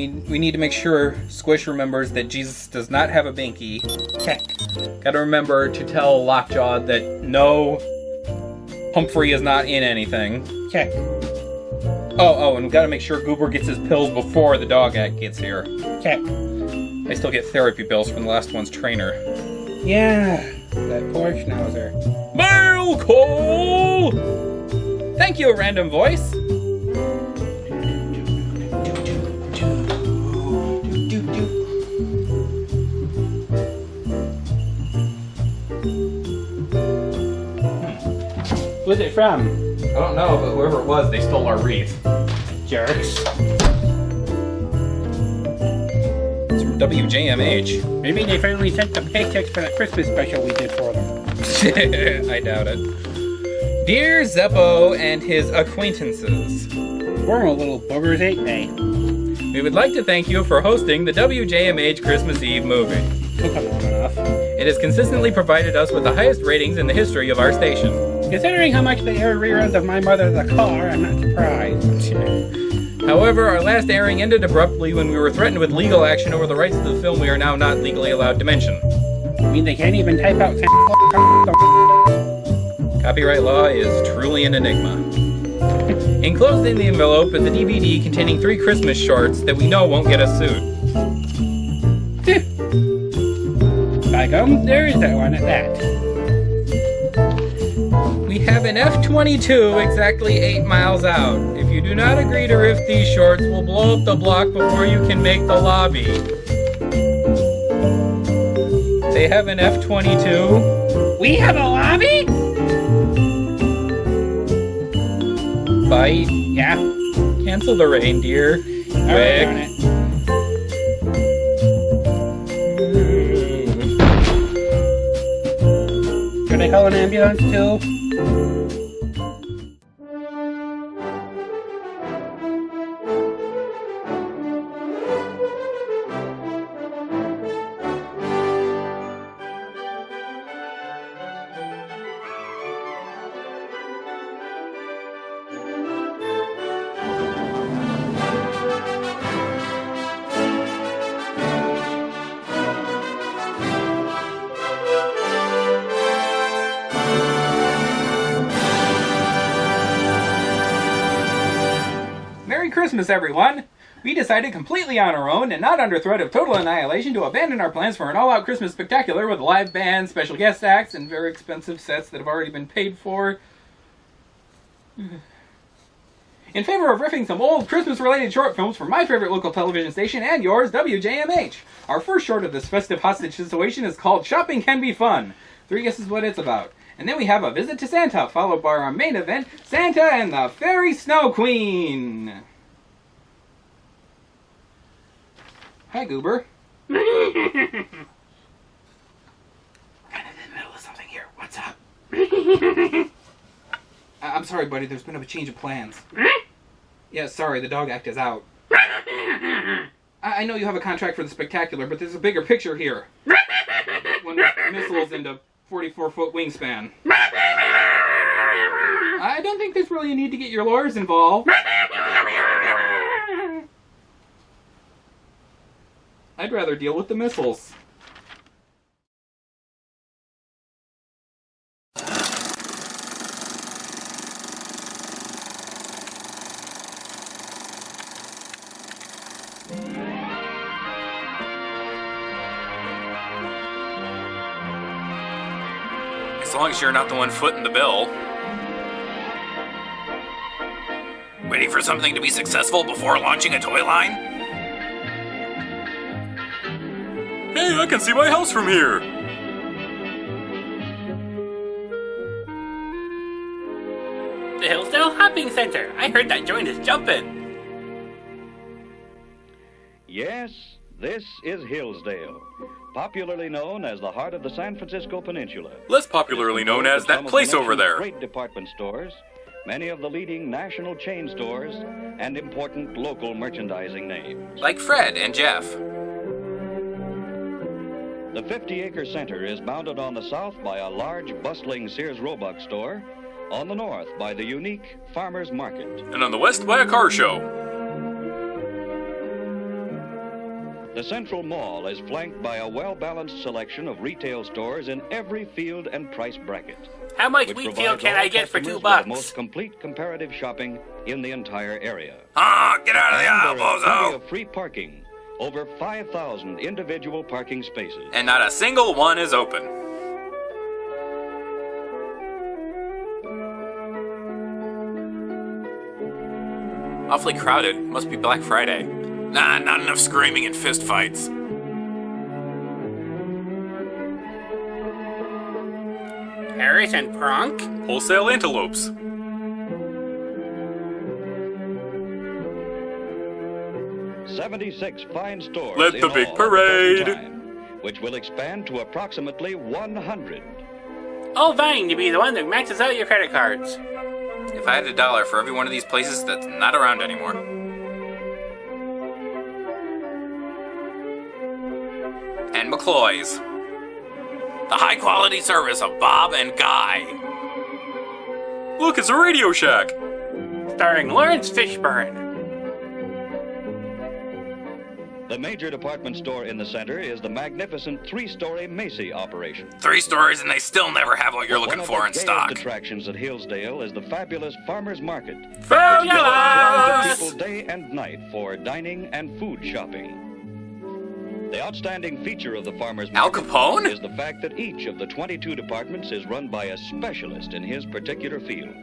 We need to make sure Squish remembers that Jesus does not have a binky. Check. Gotta remember to tell Lockjaw that no, Humphrey is not in anything. Check. Oh, and we gotta make sure Goober gets his pills before the dog act gets here. Check. I still get therapy bills from the last one's trainer. Yeah, that poor schnauzer. Mail call! Thank you, random voice. Who's it from? I don't know, but whoever it was, they stole our wreath. Jerks. It's from WJMH. Maybe they finally sent the paychecks for that Christmas special we did for them. I doubt it. Dear Zeppo and his acquaintances, Formal little boogers, ain't they? we would like to thank you for hosting the WJMH Christmas Eve movie. Took them long enough. It has consistently provided us with the highest ratings in the history of our station. Considering how much they air reruns of My Mother the Car, I'm not surprised. However, our last airing ended abruptly when we were threatened with legal action over the rights to the film we are now not legally allowed to mention. I mean, they can't even type out Copyright law is truly an enigma. Enclosed in the envelope is a DVD containing 3 Christmas shorts that we know won't get us sued. By gum, there is that one at that. We have an F-22 exactly 8 miles out. If you do not agree to riff these shorts, we'll blow up the block before you can make the lobby. They have an F-22. We have a lobby? Bite. Yeah. Cancel the reindeer. Alright, on it. Should I call an ambulance too? Merry Christmas, everyone! We decided completely on our own and not under threat of total annihilation to abandon our plans for an all-out Christmas spectacular with a live band, special guest acts, and very expensive sets that have already been paid for. In favor of riffing some old Christmas-related short films from my favorite local television station and yours, WJMH. Our first short of this festive hostage situation is called Shopping Can Be Fun. 3 guesses what it's about. And then we have a visit to Santa, followed by our main event, Santa and the Fairy Snow Queen. Hi, Goober. I'm in the middle of something here. What's up? I'm sorry, buddy. There's been a change of plans. Yeah, sorry. The dog act is out. I know you have a contract for the spectacular, but there's a bigger picture here. One with missiles and a 44-foot wingspan. I don't think there's really a need to get your lawyers involved. I'd rather deal with the missiles. As long as you're not the one footing the bill. Waiting for something to be successful before launching a toy line? Hey, I can see my house from here! The Hillsdale Hopping Center. I heard that joint is jumping. Yes, this is Hillsdale, popularly known as the heart of the San Francisco Peninsula. Less popularly known as that place over there. Great department stores, many of the leading national chain stores, and important local merchandising names. Like Fred and Jeff. The 50-acre center is bounded on the south by a large, bustling Sears Roebuck store, on the north by the unique Farmers Market, And on the west by a car show. The Central Mall is flanked by a well-balanced selection of retail stores in every field and price bracket. How much which wheat provides field can all I get for customers $2? with the most complete comparative shopping in the entire area. Get out of the aisle, And there is plenty bozo! of free parking. Over 5,000 individual parking spaces. And not a single one is open. Awfully crowded. Must be Black Friday. Nah, not enough screaming and fist fights. Harris and Pronk? Wholesale antelopes. '76 fine stores. Let in the big all at parade. present time, which will expand to approximately 100. All vying to be the one that maxes out your credit cards. If I had $1 for every one of these places that's not around anymore. And McCloy's. The high-quality service of Bob and Guy. Look, it's a Radio Shack. Starring Lawrence Fishburne. The major department store in the center is the magnificent 3-story Macy operation. 3 stories and they still never have what you're looking One of for the in gayest stock. attractions at Hillsdale is the fabulous Farmers Market. Fabulous! People day and night for dining and food shopping. The outstanding feature of the Farmers Al Market Capone? is the fact that each of the 22 departments is run by a specialist in his particular field.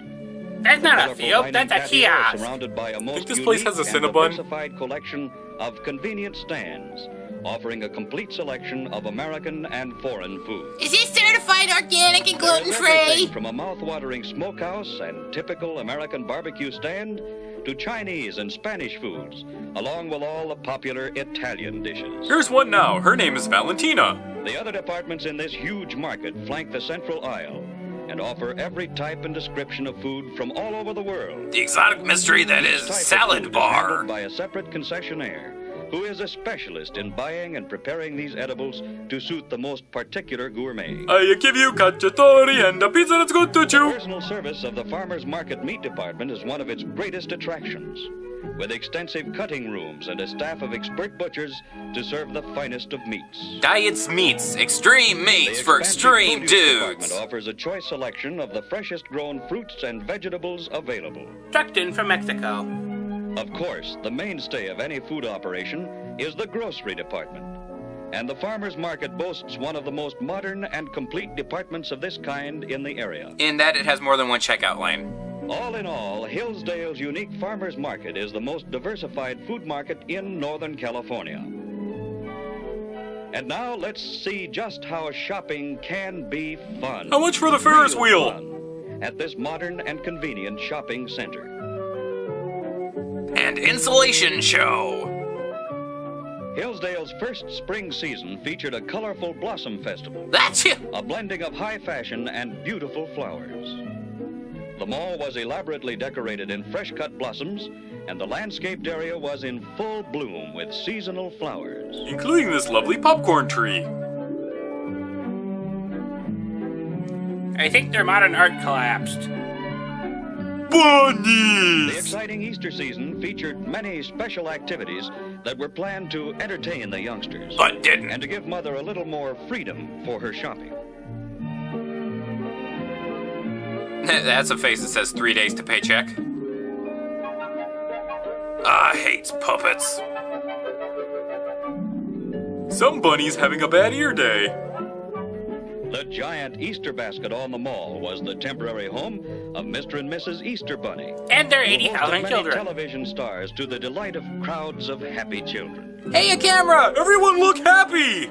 That's not a Colorful field, dining that's a patio kiosk. Surrounded by a most this place unique has a and Cinnabon? diversified collection of convenient stands, offering a complete selection of American and foreign foods. Is this certified organic and There is everything gluten-free? from a mouth-watering smokehouse and typical American barbecue stand to Chinese and Spanish foods, along with all the popular Italian dishes. Here's one now. Her name is Valentina. The other departments in this huge market flank the central aisle and offer every type and description of food from all over the world. The exotic mystery that Each is type of Salad food is Bar. handled by a separate concessionaire who is a specialist in buying and preparing these edibles to suit the most particular gourmet. I give you cacciatore and a pizza that's good to The chew. personal service of the Farmers Market Meat Department is one of its greatest attractions, with extensive cutting rooms and a staff of expert butchers to serve the finest of meats. Diets Meats. Extreme meats The for expansive extreme produce dudes. department offers a choice selection of the freshest grown fruits and vegetables available. Trucked in from Mexico. Of course, the mainstay of any food operation is the grocery department. And the Farmers Market boasts one of the most modern and complete departments of this kind in the area. In that it has more than one checkout lane. All in all, Hillsdale's unique Farmers Market is the most diversified food market in Northern California. And now let's see just how shopping can be fun. How much for the Ferris Real wheel? fun at this modern and convenient shopping center. And Insulation Show. Hillsdale's first spring season featured a colorful blossom festival, That's you. a blending of high fashion and beautiful flowers. The mall was elaborately decorated in fresh-cut blossoms, and the landscaped area was in full bloom with seasonal flowers. Including this lovely popcorn tree. I think their modern art collapsed. The Bunnies! exciting Easter season featured many special activities that were planned to entertain the youngsters But didn't. and to give Mother a little more freedom for her shopping. That's a face that says 3 days to paycheck. I hates puppets. Some bunnies having a bad ear day. The giant Easter basket on the mall was the temporary home of Mr. and Mrs. Easter Bunny, And their who hosted 80,000 many children. television stars to the delight of crowds of happy children. Hey, a camera! Everyone look happy!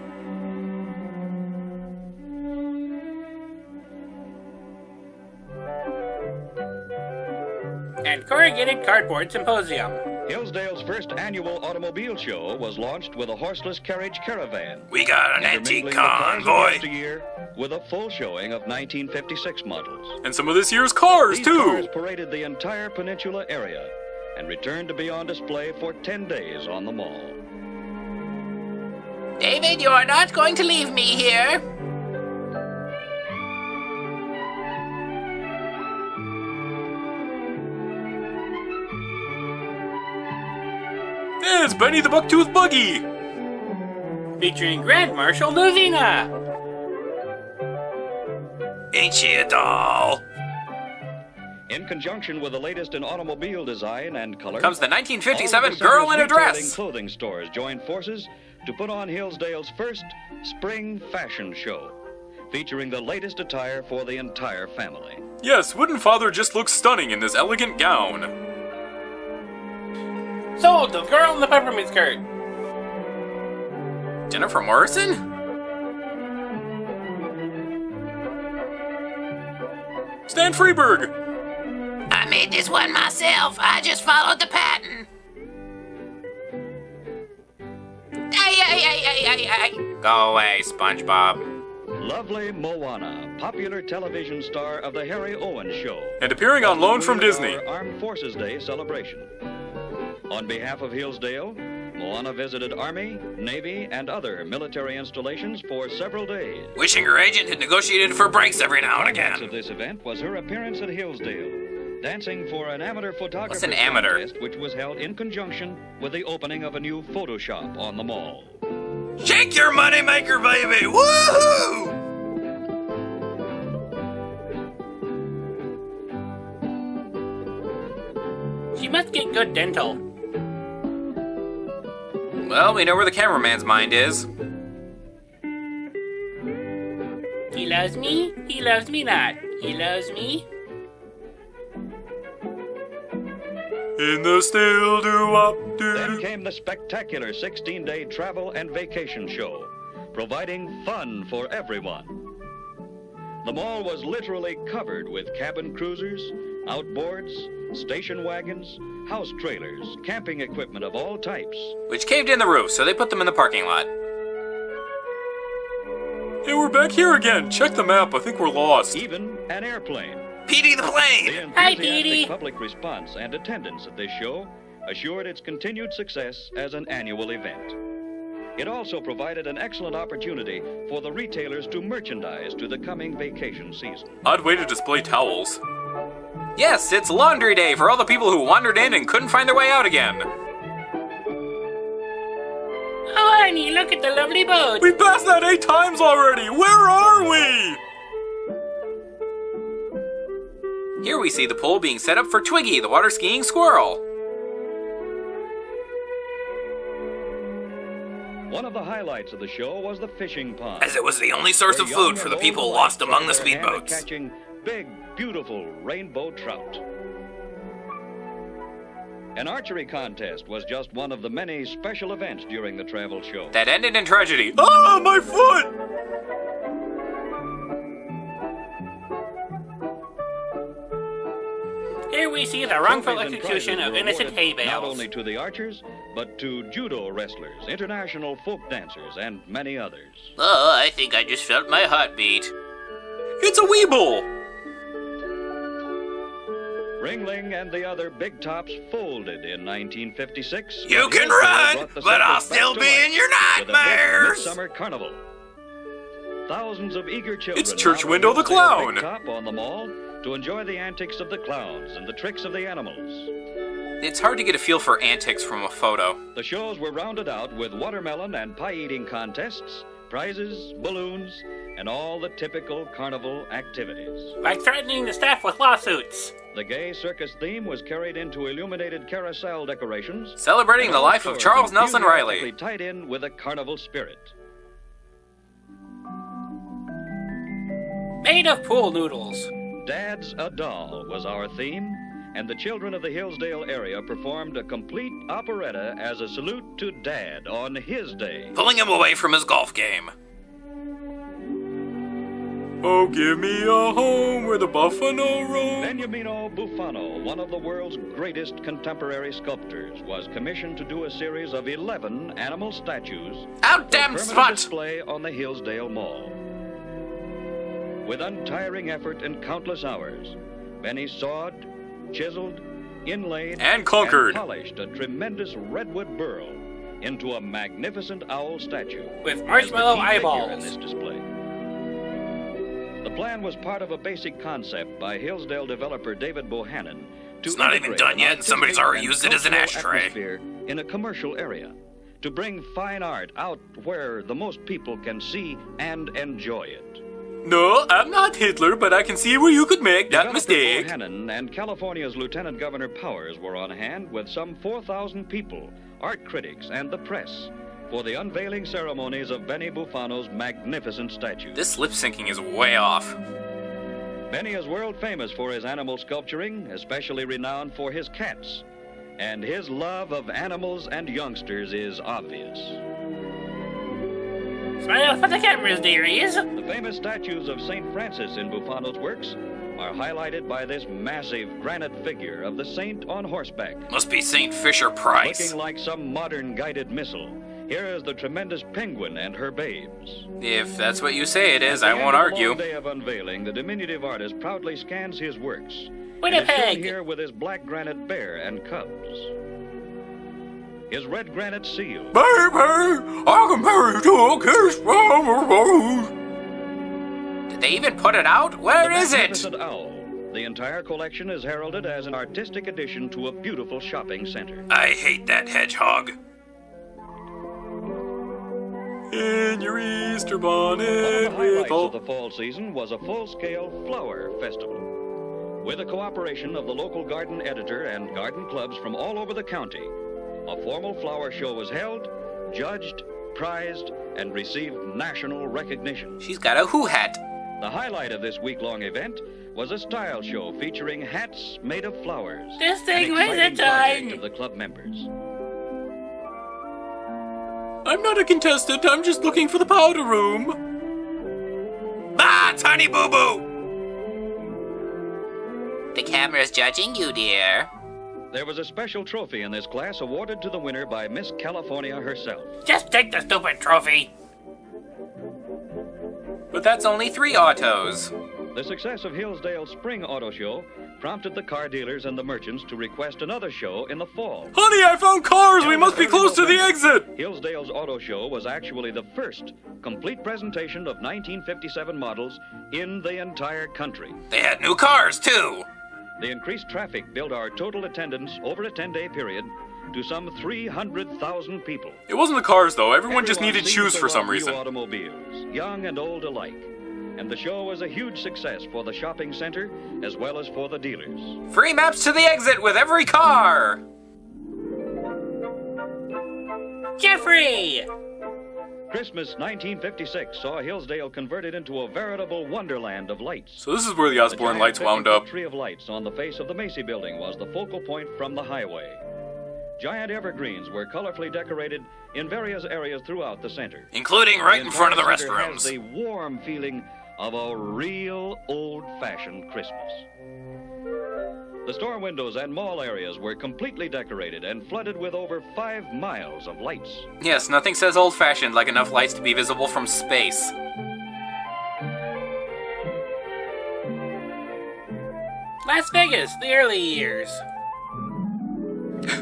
And corrugated cardboard symposium. Hillsdale's first annual automobile show was launched with a horseless carriage caravan, We got an antique intermingling the cars of convoy. yesteryear with a full showing of 1956 models. And some of this year's cars, These too. cars paraded the entire peninsula area and returned to be on display for 10 days on the mall. David, you are not going to leave me here. It's Benny the Bucktooth Buggy. Featuring Grand Marshal Lovina. Ain't she a doll? In conjunction with the latest in automobile design and color, Comes the all 1957 of the Girl in a center's retailing Dress. clothing stores joined forces to put on Hillsdale's first spring fashion show, featuring the latest attire for the entire family. Yes, wouldn't Father just look stunning in this elegant gown? Sold the Girl in the Peppermint Skirt. Jennifer Morrison? Stan Freeberg! I made this one myself. I just followed the pattern. Ay. Go away, SpongeBob. Lovely Moana, popular television star of the Harry Owens Show, And appearing on loan from Disney. our Armed Forces Day celebration. On behalf of Hillsdale, Moana visited Army, Navy, and other military installations for several days. Wishing her agent had negotiated for breaks every now and Highlights of again. this event was her appearance at Hillsdale, dancing for an amateur photographer What's an amateur? contest, which was held in conjunction with the opening of a new photo shop on the mall. Shake your moneymaker, baby! Woohoo! She must get good dental. Well, we know where the cameraman's mind is. He loves me not. He loves me. In the still doo-wop Then doo. came the spectacular 16-day travel and vacation show, providing fun for everyone. The mall was literally covered with cabin cruisers, outboards, station wagons, house trailers, camping equipment of all types. Which caved in the roof, so they put them in the parking lot. Hey, we're back here again. Check the map. I think we're lost. Even an airplane. Petey the The plane! Hi, enthusiastic Petey. public response and attendance at this show assured its continued success as an annual event. It also provided an excellent opportunity for the retailers to merchandise to the coming vacation season. Odd way to display towels. Yes, it's laundry day for all the people who wandered in and couldn't find their way out again. Oh, honey, look at the lovely boat. We passed that 8 times already. Where are we? Here we see the pole being set up for Twiggy, the water skiing squirrel. One of the highlights of the show was the fishing pond, As it was the only source of where food young for the and people old lost alike among the tried their hand at speedboats. catching big, beautiful rainbow trout. An archery contest was just one of the many special events during the travel show. That ended in tragedy. Ah, my foot! Here we see the wrongful Trophies and execution prizes of were innocent hay awarded not bales. only to the archers, but to judo wrestlers, international folk dancers, and many others. Oh, I think I just felt my heartbeat. It's a Weeble! Ringling and the other big tops folded in 1956. You when can Hillsdale run, brought the but I'll circus back still to be life in your with a big nightmares. midsummer carnival. Thousands of eager children. It's Church now Window the use their Clown. big top on the mall to enjoy the antics of the clowns and the tricks of the animals. It's hard to get a feel for antics from a photo. The shows were rounded out with watermelon and pie-eating contests, prizes, balloons, and all the typical carnival activities. By threatening the staff with lawsuits. The gay circus theme was carried into illuminated carousel decorations, Celebrating and the all life of stores Charles Nelson enthusiastically Riley. tied in with a carnival spirit. Made of pool noodles. Dad's a Doll was our theme, and the children of the Hillsdale area performed a complete operetta as a salute to Dad on his day. Pulling him away from his golf game. Oh, give me a home where the buffalo roam. Beniamino Buffano, one of the world's greatest contemporary sculptors, was commissioned to do a series of 11 animal statues Out for damn permanent spot! display on the Hillsdale Mall. With untiring effort and countless hours, Benny sawed, chiseled, inlaid, And conquered. and polished a tremendous redwood burl into a magnificent owl statue With as the marshmallow key figure in eyeballs. this display. The plan was part of a basic concept by Hillsdale developer David Bohannon to It's not even integrate done an yet, and somebody's artistic already and used it as an cultural ashtray. atmosphere in a commercial area, to bring fine art out where the most people can see and enjoy it. No, I'm not Hitler, but I can see where you could make that Developer mistake. Bohannon and California's Lieutenant Governor Powers were on hand with some 4,000 people, art critics, and the press for the unveiling ceremonies of Benny Bufano's magnificent statue. This lip syncing is way off. Benny is world famous for his animal sculpturing, especially renowned for his cats. And his love of animals and youngsters is obvious. Smile for the cameras, dearies. The famous statues of St. Francis in Bufano's works are highlighted by this massive granite figure of the saint on horseback. Must be St. Fisher Price. Looking like some modern guided missile, here is the tremendous penguin and her babes. If that's what you say it is, At I the won't end of the argue. long day of unveiling, the diminutive artist proudly scans his works. Winnipeg. And is shown here with his black granite bear and cubs. His red granite seal. Baby, I can marry to a kiss from a rose. Did they even put it out? Where The is it? magnificent owl. The entire collection is heralded as an artistic addition to a beautiful shopping center. I hate that hedgehog. In your Easter One of bonnet the highlights with all... of the fall season was a full-scale flower festival. With the cooperation of the local garden editor and garden clubs from all over the county, a formal flower show was held, judged, prized, and received national recognition. She's got a who hat. The highlight of this week-long event was a style show featuring hats made of flowers. This thing an was a exciting project time. of the club members. I'm not a contestant, I'm just looking for the powder room. Ah, tiny boo-boo! The camera's judging you, dear. There was a special trophy in this class awarded to the winner by Miss California herself. Just take the stupid trophy. But that's only 3 autos. The success of Hillsdale's Spring Auto Show prompted the car dealers and the merchants to request another show in the fall. Honey, I found cars! We must be close to the exit! Hillsdale's Auto Show was actually the first complete presentation of 1957 models in the entire country. They had new cars, too. The increased traffic built our total attendance over a 10-day period to some 300,000 people. It wasn't the cars, though. Everyone just Everyone needed seemed shoes to for some love new reason. automobiles, young and old alike. And the show was a huge success for the shopping center as well as for the dealers. Free maps to the exit with every car. Jeffrey! Christmas 1956 saw Hillsdale converted into a veritable wonderland of lights. So this is where the Osborne giant lights wound 50-foot up. tree of lights on the face of the Macy building was the focal point from the highway. Giant evergreens were colorfully decorated in various areas throughout the center. Including right in front of the entire center has restrooms. the warm feeling of a real old-fashioned Christmas. The store windows and mall areas were completely decorated and flooded with over 5 miles of lights. Yes, nothing says old-fashioned like enough lights to be visible from space. Las Vegas, the early years.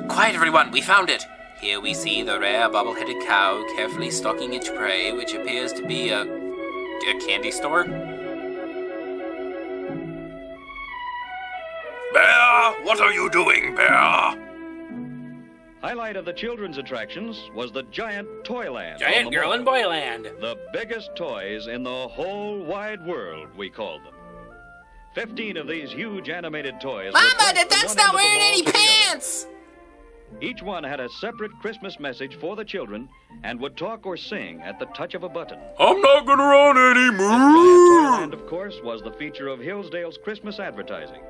Quiet, everyone, we found it. Here we see the rare bobble-headed cow carefully stalking its prey, which appears to be a candy store. Bear, what are you doing, Bear? Highlight of the children's attractions was the giant Toyland. Giant on the Girl mall. and Boyland. The biggest toys in the whole wide world, we called them. 15 of these huge animated toys. were Mama, placed the from duck's one not end of the wearing wall any to the other. pants! Each one had a separate Christmas message for the children and would talk or sing at the touch of a button. I'm not gonna run Giant anymore! Toyland, of course, was the feature of Hillsdale's Christmas advertising.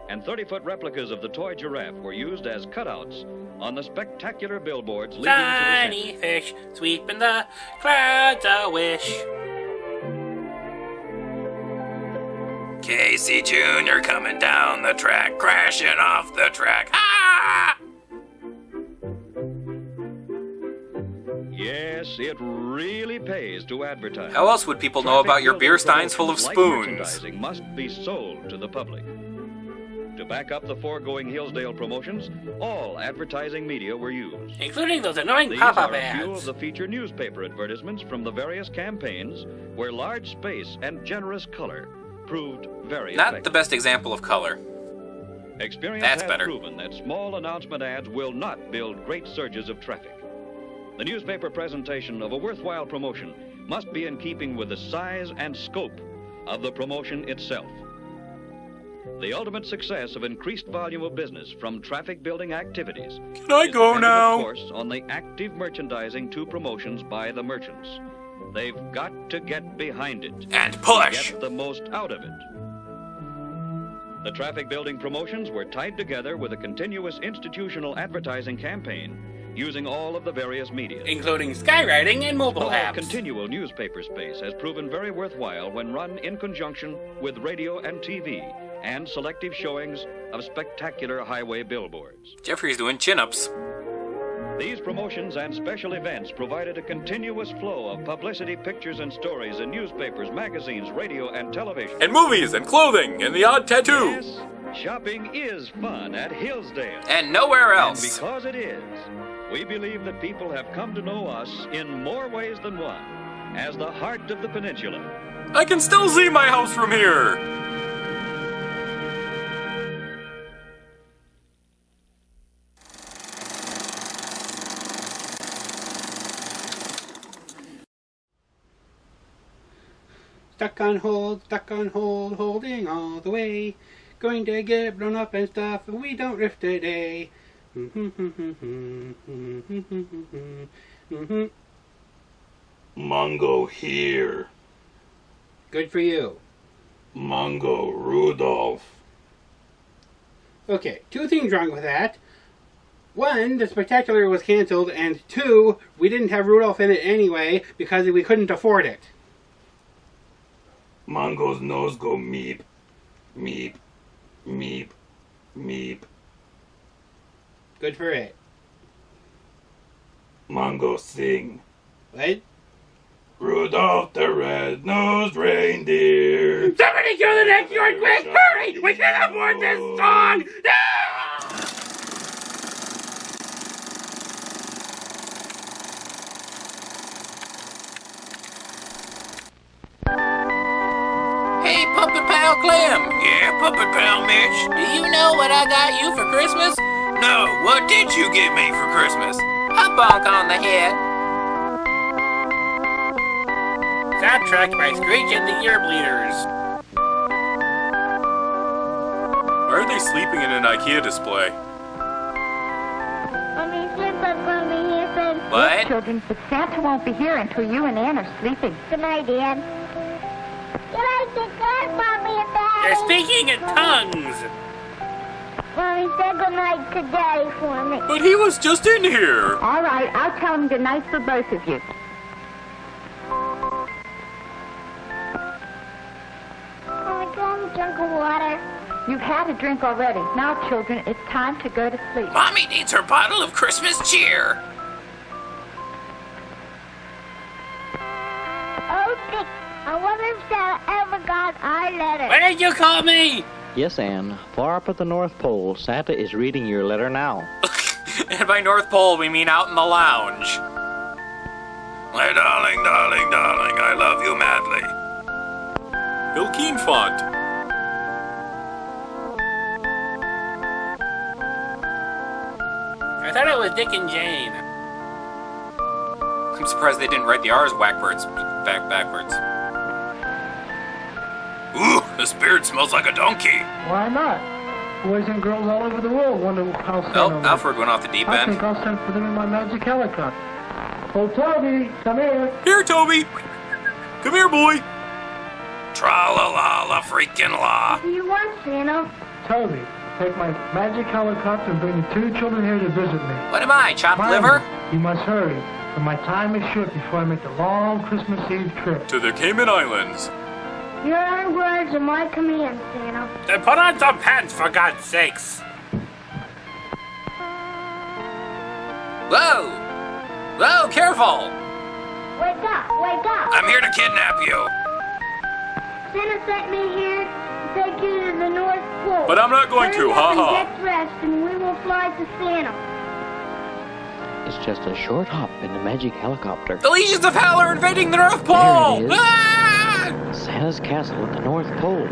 And 30-foot replicas of the toy giraffe were used as cutouts on the spectacular billboards leading to the Tiny center. fish sweeping the clouds a wish. Casey Jr. coming down the track, crashing off the track. Ah! Yes, it really pays to advertise. How else would people know about your beer steins full of Like spoons? merchandising must be sold to the public. To back up the foregoing Hillsdale promotions, all advertising media were used. Including those annoying These pop-up are a few of ads. the feature newspaper advertisements from the various campaigns where large space and generous color proved very Not effective. the best example of color. Experience That's has better. proven that small announcement ads will not build great surges of traffic. The newspaper presentation of a worthwhile promotion must be in keeping with the size and scope of the promotion itself. The ultimate success of increased volume of business from traffic-building activities Can I go now? Of course, on the active merchandising to promotions by the merchants. They've got to get behind it. And push! Get the most out of it. The traffic-building promotions were tied together with a continuous institutional advertising campaign using all of the various media. Including skywriting and mobile Small, apps. continual newspaper space has proven very worthwhile when run in conjunction with radio and TV and selective showings of spectacular highway billboards. Jeffrey's doing chin-ups. These promotions and special events provided a continuous flow of publicity, pictures, and stories in newspapers, magazines, radio, and television. And movies and clothing and the odd tattoo. Yes, shopping is fun at Hillsdale. And nowhere And else. because it is, we believe that people have come to know us in more ways than one as the heart of the peninsula. I can still see my house from here. Stuck on hold, holding all the way. Going to get blown up and stuff, and we don't riff today. Mungo here. Good for you. Mungo Rudolph. Okay, two things wrong with that. One, the spectacular was canceled, and two, we didn't have Rudolph in it anyway because we couldn't afford it. Mungo's nose go meep, meep, meep, meep. Good for it. Mungo sing. What? Rudolph the red-nosed reindeer. Somebody kill the next York quick! Hurry! We can't afford this song! No! Hey, Puppet Pal Clem. Yeah, Puppet Pal Mitch. Do you know what I got you for Christmas? No, what did you get me for Christmas? A bonk on the head. Soundtracked by Screech and the Ear Bleeders. Why are they sleeping in an IKEA display? What? Children, but Santa won't be here until you and Ann are sleeping. Good night, Ann. Good night, good Mommy and Daddy. They're speaking in tongues. Mommy said good night to Daddy for me. But he was just in here. All right, I'll tell him good night for both of you. Mommy, can I have a drink of water? You've had a drink already. Now, children, it's time to go to sleep. Mommy needs her bottle of Christmas cheer. Oh, Dick, I wonder if Santa ever got our letter. What did you call me? Yes, Anne. Far up at the North Pole, Santa is reading your letter now. And by North Pole, we mean out in the lounge. My darling, darling, darling, I love you madly. Bill Keane font. I thought it was Dick and Jane. I'm surprised they didn't write the R's backwards. Ooh, the spirit smells like a donkey. Why not? Boys and girls all over the world wonder how Santa Oh, lives. Alfred went off the deep I end. think I'll send for them in my magic helicopter. Oh, Toby, come here. Here, Toby. Come here, boy. Tra-la-la-la freaking la. What do you want, Santa? Toby, take my magic helicopter and bring the two children here to visit me. What am I, chopped Finally, liver? You must hurry, for my time is short before I make the long Christmas Eve trip. To the Cayman Islands. Your own words and my command, Santa. Then put on some pants, for God's sakes. Whoa! Whoa, careful! Wake up, wake up. I'm here to kidnap you. Santa sent me here to take you to the North Pole. But I'm not going to, Hurry up ha-ha. and get dressed and we will fly to Santa. It's just a short hop in the magic helicopter. The Legions of Hell are invading the North Pole! There it is. Ah! Santa's castle at the North Pole.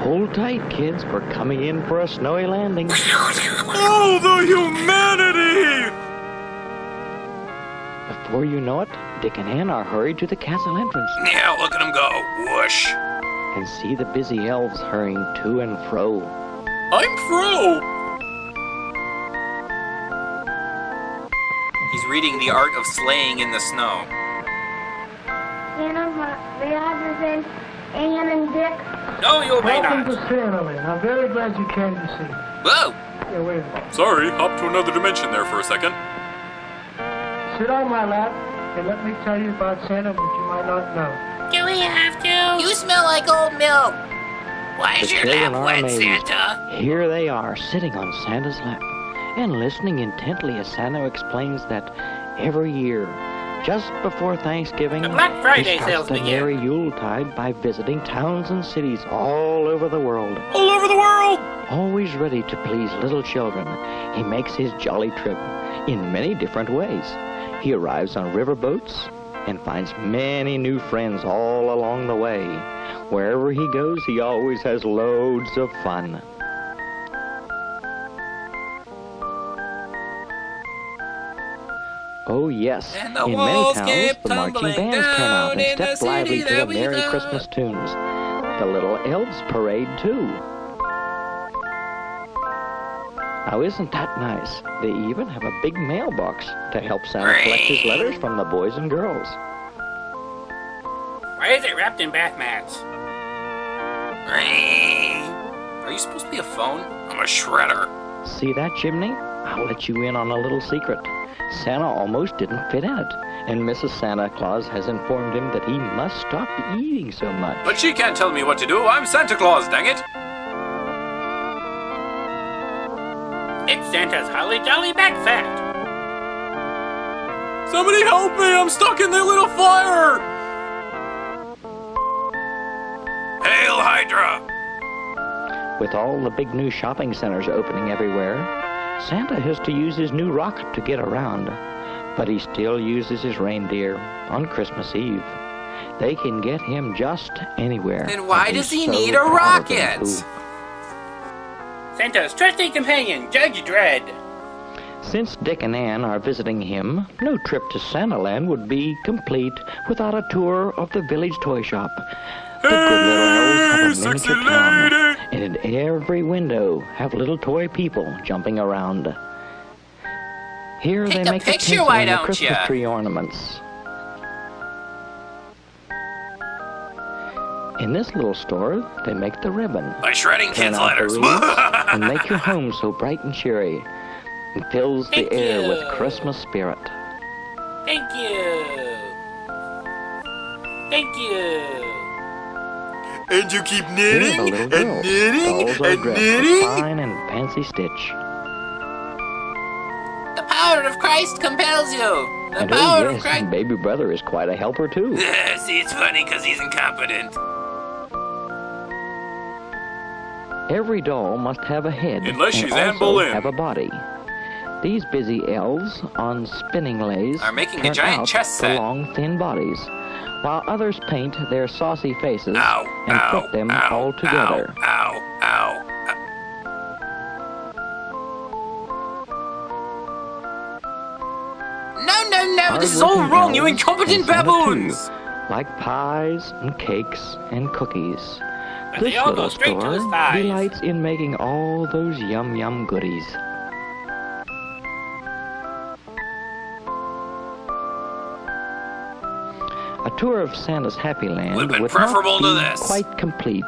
Hold tight, kids. We're coming in for a snowy landing. Oh, the humanity! Before you know it, Dick and Ann are hurried to the castle entrance Yeah, look at him go. Whoosh. and see the busy elves hurrying to and fro. I'm through. He's reading The Art of Sleighing in the Snow. The others Ann and Dick. No, you may Welcome not. to Santaland. I'm very glad you came to see me. Whoa! Here, wait a minute. Sorry, hop to another dimension there for a second. Sit on my lap and let me tell you about Santa what you might not know. Do we have to? You smell like old milk. Why is The your children lap are wet, amazed. Santa? Here they are, sitting on Santa's lap, and listening intently as Santa explains that every year, just before Thanksgiving, The Black Friday he starts sales the begin. merry Yuletide by visiting towns and cities all over the world. All over the world! Always ready to please little children, he makes his jolly trip in many different ways. He arrives on riverboats and finds many new friends all along the way. Wherever he goes, he always has loads of fun. Oh yes, And the in many walls towns, keep the marching tumbling bands turn out down and in the step lively city to the that we merry love. Christmas tunes. The little elves parade too. Now isn't that nice? They even have a big mailbox to help Santa collect his letters from the boys and girls. Why is it wrapped in bath mats? Are you supposed to be a phone? I'm a shredder. See that chimney? I'll let you in on a little secret. Santa almost didn't fit in it, and Mrs. Santa Claus has informed him that he must stop eating so much. But she can't tell me what to do. I'm Santa Claus, dang it. It's Santa's holly jolly back fat. Somebody help me! I'm stuck in the little fire! Hail Hydra! With all the big new shopping centers opening everywhere, Santa has to use his new rocket to get around, but he still uses his reindeer on Christmas Eve. They can get him just anywhere. Then why and does he's he so need a proud of them, rocket? too. Santa's trusty companion, Judge Dredd. Since Dick and Ann are visiting him, no trip to Santaland would be complete without a tour of the village toy shop. The good little elves have a sexy miniature town, lady! and in every window have little toy people jumping around. Here Take they a make the picture, tinsel why and the don't Christmas ya? tree ornaments. In this little store, they make the ribbon, By shredding turn kids' out the letters. wreaths, and make your home so bright and cheery. It fills the Thank air you. with Christmas spirit. Thank you. Thank you. And you keep Here knitting the little and girls. knitting Dolls are and dressed knitting. with fine and fancy stitch. The power of Christ compels you. The And power oh of yes, Christ. and baby brother is quite a helper too. See, it's funny because he's incompetent. Every doll must have a head Unless and she's Anne also Boleyn. have a body. These busy elves on spinning lays Are making a turn giant out chess the set. long, thin bodies, while others paint their saucy faces Ow, and ow, put them ow, all together. Ow, ow, ow. No, this is all Hard-working wrong, you elves incompetent and Santa, too, baboons! like pies and cakes and cookies. But they This all go little straight to store his thighs. delights in making all those yum goodies. A tour of Santa's Happy Land Would've been would preferable not to be this. quite complete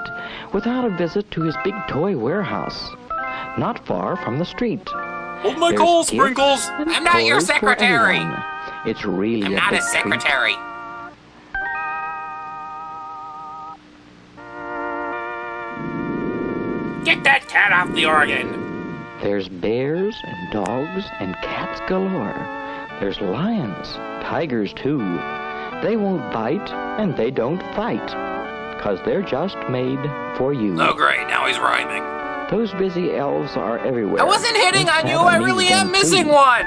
without a visit to his big toy warehouse, not far from the street. Hold my There's coal gifts sprinkles. and I'm not your toys for secretary. everyone. It's really I'm a not big a secretary. Get that cat off the organ. treat. There's bears and dogs and cats galore. There's lions, tigers too. They won't bite and they don't fight, 'cause they're just made for you. Oh, great. Now he's rhyming. Those busy elves are everywhere. I wasn't hitting and on you, Santa I needs really them am missing too. one!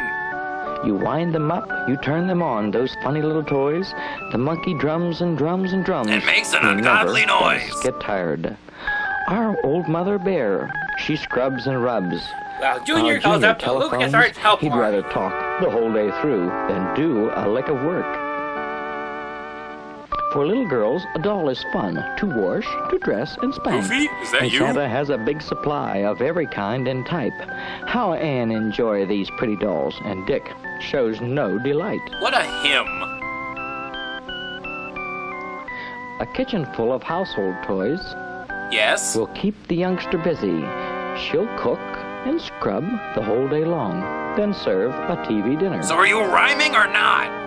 You wind them up, you turn them on, those funny little toys. The monkey drums and drums and drums. It makes an They ungodly never noise. get tired. Our old mother bear, she scrubs and rubs. Well, Junior Our calls Junior up to Lucas telephones, Arts Help he'd Line. rather talk the whole day through than do a lick of work. For little girls, a doll is fun to wash, to dress, and spank. Goofy, is that and you? Santa has a big supply of every kind and type. How Anne enjoy these pretty dolls, and Dick shows no delight. What a hymn. A kitchen full of household toys Yes? will keep the youngster busy. She'll cook and scrub the whole day long, then serve a TV dinner. So are you rhyming or not?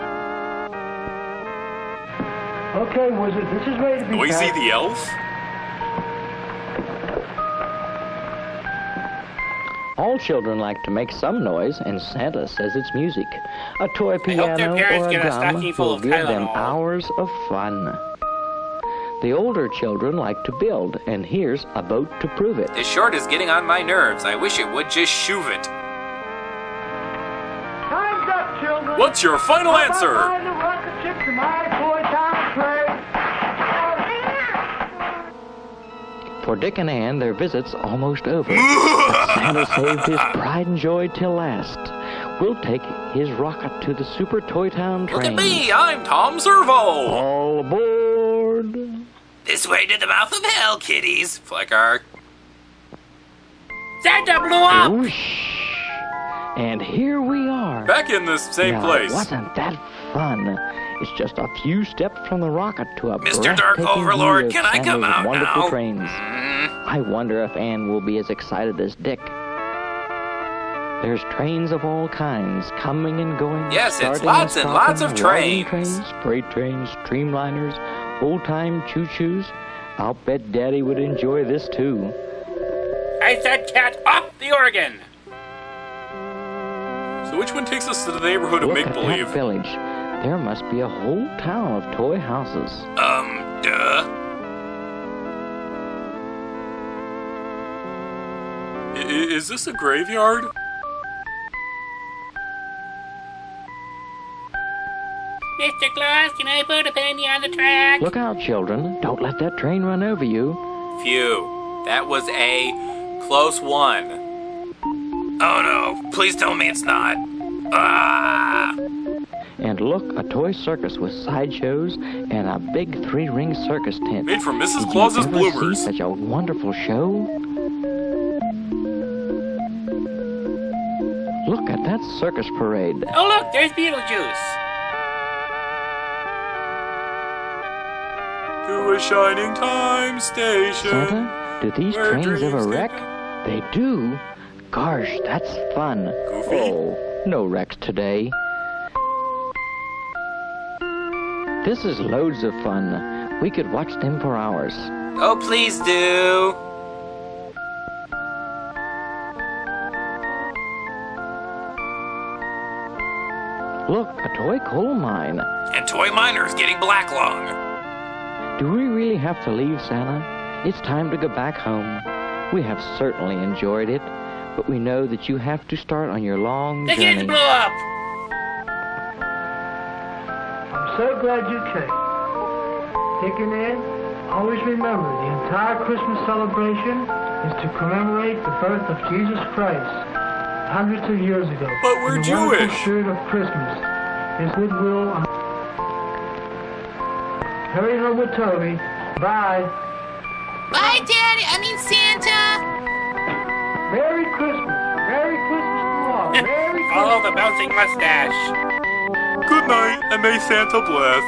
Okay, Wizard, this is ready to be Noisy packed. the elf? All children like to make some noise, and Santa says it's music. A toy I hope their piano parents or a get a drum stocking full will of give them Tylenol. hours of fun. The older children like to build, and here's a boat to prove it. This short is getting on my nerves. I wish it would just shoove it. Time's up, children. What's your final answer? Bye-bye, the rocket ship to my toy town train. For Dick and Ann, their visit's almost over. But Santa saved his pride and joy till last. We'll take his rocket to the Super Toy Town Look train. at me, I'm Tom Servo. All aboard! This way to the mouth of hell, kiddies. Flicker. Santa blew up! Whoosh! And here we are. Back in this same Now, place. Wasn't that fun? It's just a few steps from the rocket to a Mr. Dark breathtaking Overlord, view of can I come Santa's out wonderful now? trains. I wonder if Anne will be as excited as Dick. There's trains of all kinds coming and going. Yes, it's starting lots and stopping, lots of riding trains. Freight trains, streamliners, old-time choo-choos. I'll bet Daddy would enjoy this too. I said cat off the organ. So which one takes us to the neighborhood of Look at make-believe? that village. There must be a whole town of toy houses. Duh. Is this a graveyard? Mr. Claus, can I put a penny on the track? Look out, children. Don't let that train run over you. Phew. That was a close one. Oh no. Please tell me it's not. Ah! And look, a toy circus with sideshows and a big three-ring circus tent. Made from Mrs. Did Claus's you ever bloomers. see such a wonderful show? Look at that circus parade. Oh look, there's Beetlejuice. To a shining time station. Santa, do these where trains ever dreams wreck? They do. Gosh, that's fun. Goofy? Oh, no wrecks today. This is loads of fun. We could watch them for hours. Oh, please do. Look, a toy coal mine. And Toy Miner's getting black lung. Do we really have to leave, Santa? It's time to go back home. We have certainly enjoyed it, but we know that you have to start on your long The kids journey. blew up. I'm so glad you came. Dick and Ann, always remember the entire Christmas celebration is to commemorate the birth of Jesus Christ hundreds of years ago. But we're In the wonderful Jewish. spirit of Christmas, His goodwill. Hurry home with Toby. Bye. Bye, Daddy. I mean, Santa. Merry Christmas. Merry Christmas to all. Merry Christmas. Follow the bouncing mustache. Good night, and may Santa bless.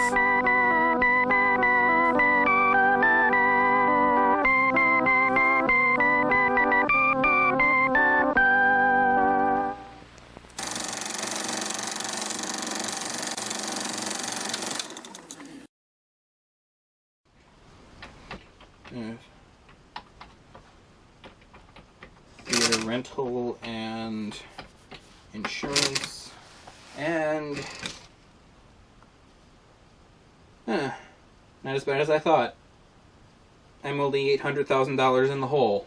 Theater rental and insurance and not as bad as I thought. I'm only $800,000 in the hole.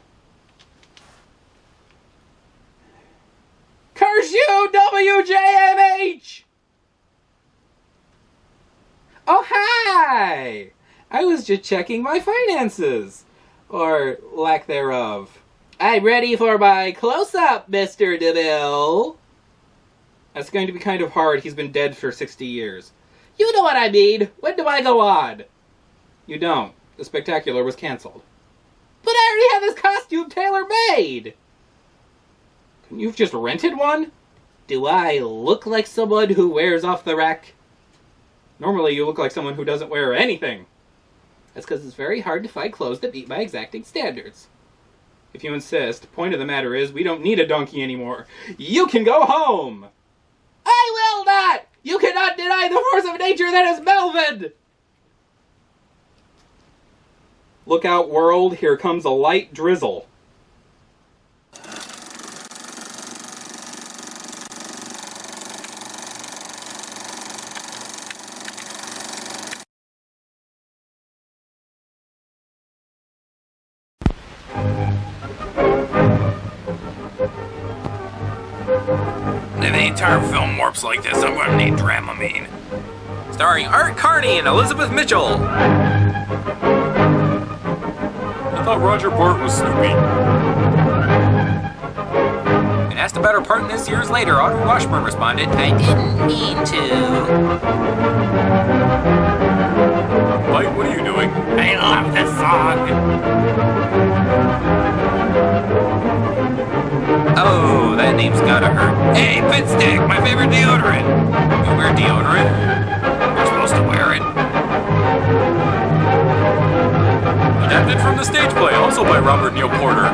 Curse you, WJMH! Oh, hi! I was just checking my finances. Or lack thereof. I'm ready for my close-up, Mr. DeMille. That's going to be kind of hard. He's been dead for 60 years. You know what I mean. When do I go on? You don't. The spectacular was canceled. But I already have this costume tailor-made! Couldn't you have just rented one? Do I look like someone who wears off the rack? Normally you look like someone who doesn't wear anything. That's because it's very hard to find clothes that meet my exacting standards. If you insist, point of the matter is, we don't need a donkey anymore. You can go home! I will not! You cannot deny the force of nature that is Melvin! Look out, world, here comes a light drizzle. If the entire film warps like this, I'm gonna need Dramamine. Starring Art Carney and Elizabeth Mitchell. I thought Roger Bart was Snoopy. And asked about her part in this years later, Audrey Washburn responded, I didn't mean to. Mike, what are you doing? I love this song. Oh, that name's gotta hurt. Hey, Pit Stick, my favorite deodorant. You wear deodorant? You're supposed to wear it. Adapted from the stage play, also by Robert Neil Porter.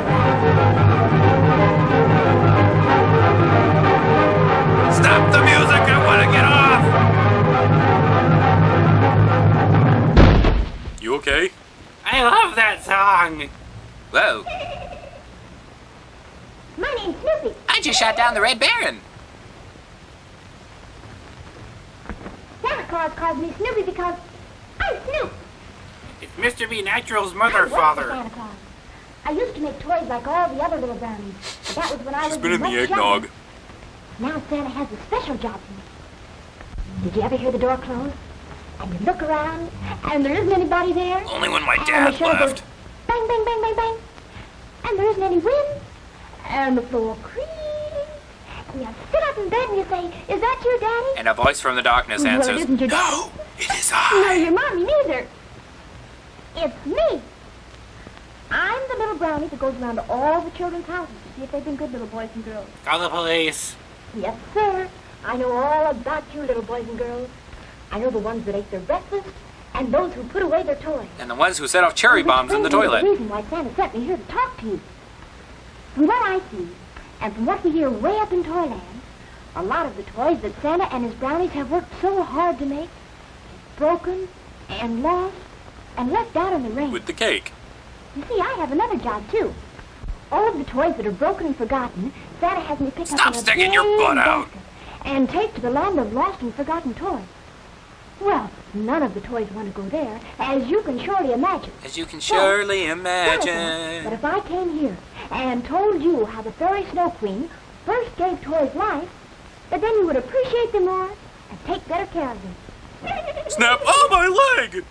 Stop the music, I want to get off! You okay? I love that song! Whoa. My name's Snoopy. I just shot down the Red Baron. Santa Claus calls me Snoopy because I'm Snoop. It's Mr. B. Natural's I mother, work for father. Santa Claus. I used to make toys like all the other little brownies, but that was when I was She's been in the much eggnog. younger. Now Santa has a special job for me. Did you ever hear the door close? And you look around, and there isn't anybody there? Only when my And the dad shutter goes left. bang, bang, bang, bang, bang. And there isn't any wind. And the floor creaks. And you sit up in bed and you say, is that you, Daddy? And a voice from the darkness Well, it answers, isn't your daddy. No, it is No, I. your mommy neither. It's me. I'm the little brownie that goes around to all the children's houses to see if they've been good little boys and girls. Call the police. Yes, sir. I know all about you little boys and girls. I know the ones that ate their breakfast and those who put away their toys. And the ones who set off cherry bombs in the toilet. The reason why Santa sent me here to talk to you. From what I see, and from what we hear way up in Toyland, a lot of the toys that Santa and his brownies have worked so hard to make, broken and lost and left out in the rain. With the cake. You see, I have another job, too. All of the toys that are broken and forgotten, Santa has me pick Stop up in a sticking your big butt out. basket and take to the land of lost and forgotten toys. Well, none of the toys want to go there, as you can surely imagine. As you can surely But imagine. if I came here and told you how the fairy Snow Queen first gave toys life, that then you would appreciate them more and take better care of them. Snap! Oh, my leg!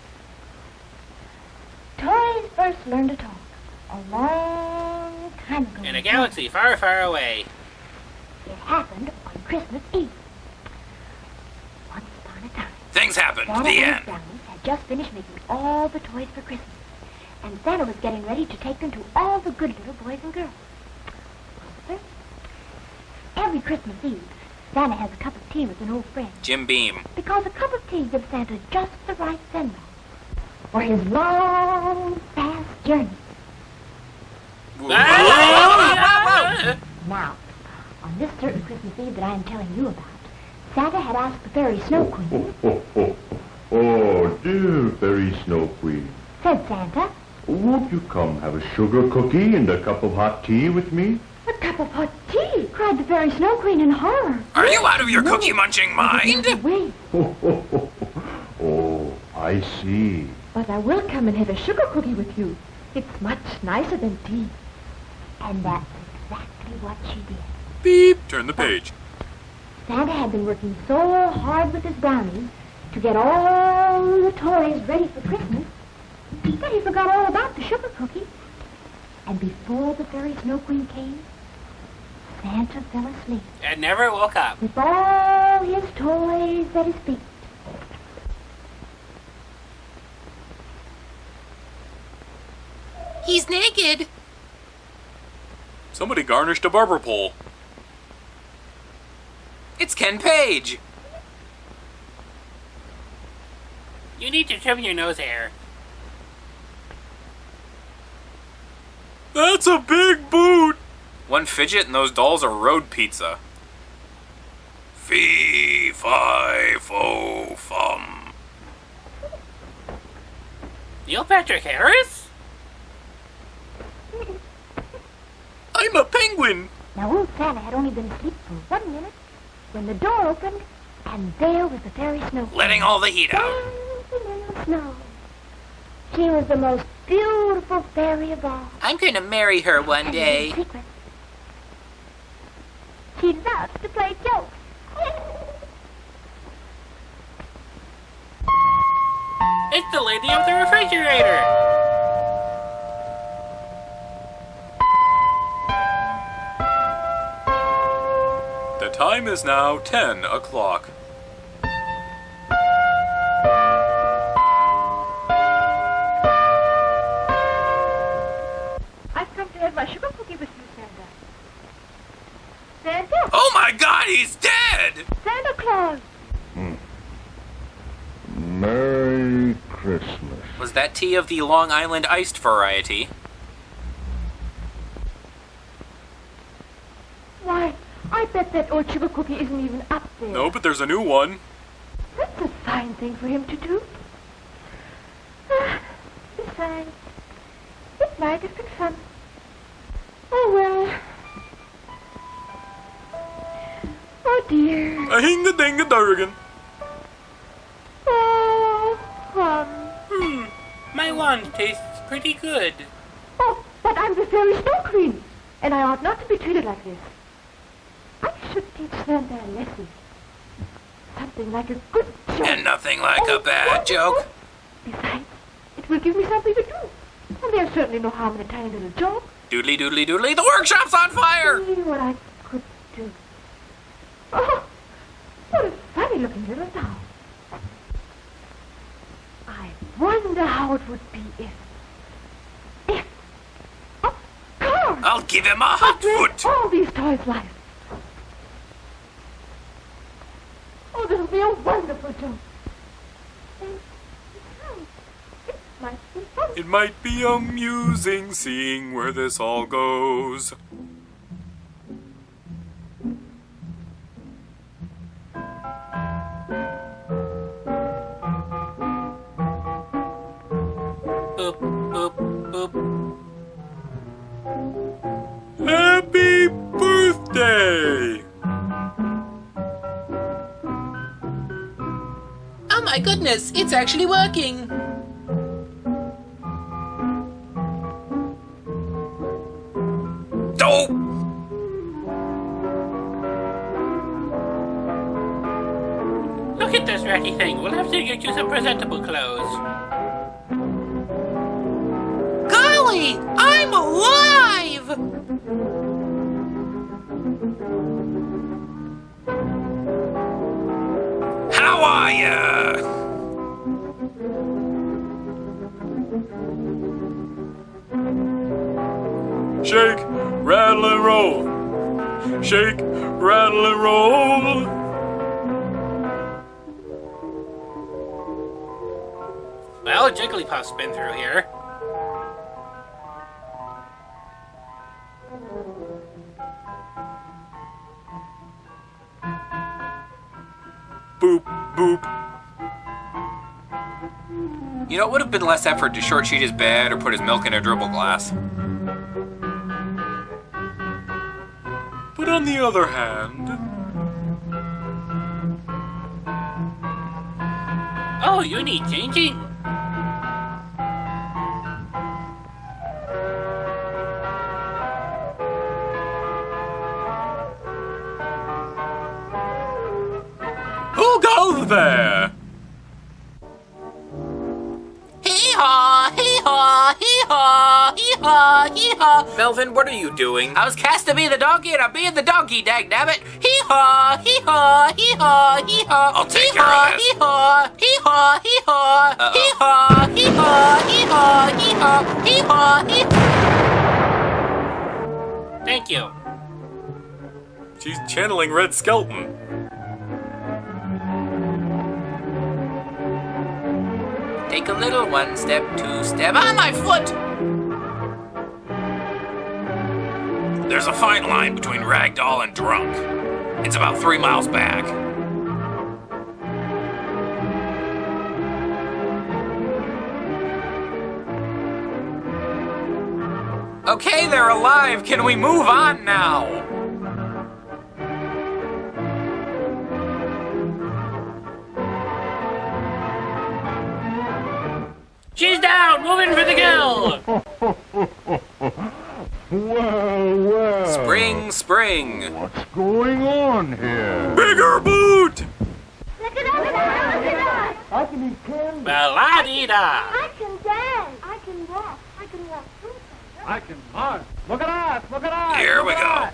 Toys first learned to talk a long time ago. In a galaxy far, far away. It happened on Christmas Eve. Once upon a time, Things happened. Santa The and his end. brownies had just finished making all the toys for Christmas. And Santa was getting ready to take them to all the good little boys and girls. Well, sir, every Christmas Eve, Santa has a cup of tea with an old friend. Jim Beam. Because a cup of tea gives Santa just the right send-off for his long, fast journey. Now, on this certain Christmas Eve that I am telling you about, Santa had asked the fairy Snow Queen. Oh, dear fairy Snow Queen. Said Santa, Won't you come have a sugar cookie and a cup of hot tea with me? a cup of hot tea, cried the fairy Snow Queen in horror. Are you out of your No, cookie-munching mind? Wait, Oh, I see. but I will come and have a sugar cookie with you. It's much nicer than tea. And that's exactly what she did. Beep! Turn the page. Santa had been working so hard with his brownies to get all the toys ready for Christmas that he forgot all about the sugar cookie. And before the fairy Snow Queen came, Santa fell asleep And never woke up. with all his toys at his feet. He's naked. Somebody garnished a barber pole. It's Ken Page. You need to trim your nose hair. That's a big boot! One fidget and those dolls are road pizza. Fee, fi, fo, fum. Neil Patrick Harris? I'm a penguin! Now, old Santa had only been asleep for 1 minute when the door opened, and there was the fairy snow. Letting all the heat out. Little snow. She was the most beautiful fairy of all. I'm going to marry her one And day. in secret, she loved to play jokes. It's the lady of the refrigerator. The time is now 10 o'clock. I've come to have my sugar cookie with you, Santa. Santa! Oh my god, he's dead! Santa Claus! Merry Christmas. Was that tea of the Long Island iced variety? Why, I bet that old sugar cookie isn't even up there. No, but there's a new one. That's a fine thing for him to do. Besides, it might have been fun. Oh, well. Oh, dear. A hinga-dinga-durgan. Oh, My wand tastes pretty good. Oh, but I'm the fairy snow queen, and I ought not to be treated like this. I should teach Santa a lesson. Something like a good joke. And nothing like a bad joke. Besides, it will give me something to do. And there's certainly no harm in a tiny little joke. Doodly doodly doodly, the workshop's on fire! See what I could do. Oh, what a funny-looking little doll. I wonder how it would be if... Of course! I'll give him a hot foot! All these toys' life. Oh, this will be a wonderful joke. And besides, it might be fun. It might be amusing seeing where this all goes. Boop, boop, boop. Happy birthday! Oh my goodness, it's actually working. Dope! Look at this ratty thing. We'll have to get you some presentable clothes. Golly, I'm alive! How are ya? Shake, rattle and roll. Shake, rattle and roll. Well, Jigglypuff's been through here. Boop, boop. You know, it would have been less effort to short sheet his bed or put his milk in a dribble glass. But on the other hand... Oh, you need changing. Who goes there? Hee-haw, hee-haw, hee-haw, hee-haw, hee-haw. Melvin, what are you doing? I was cast to be the donkey, and I'm being the donkey, dagnabbit. Hee-haw, hee-haw, hee-haw, hee-haw. I'll take care of this. Hee-haw, hee-haw, hee-haw, hee-haw, hee-haw, hee-haw, hee-haw, hee-haw, hee-haw. Thank you. She's channeling Red Skelton. Take a little one step, two step. On my foot! There's a fine line between ragdoll and drunk. It's about 3 miles back. Okay, they're alive. Can we move on now? She's down! Moving for the kill! Well. Spring, spring. What's going on here? Bigger boot! Look at us! I can eat candy. La-di-da! I can dance. I can walk. I can walk through things. I can march. Look at us. Look at us. Here we go.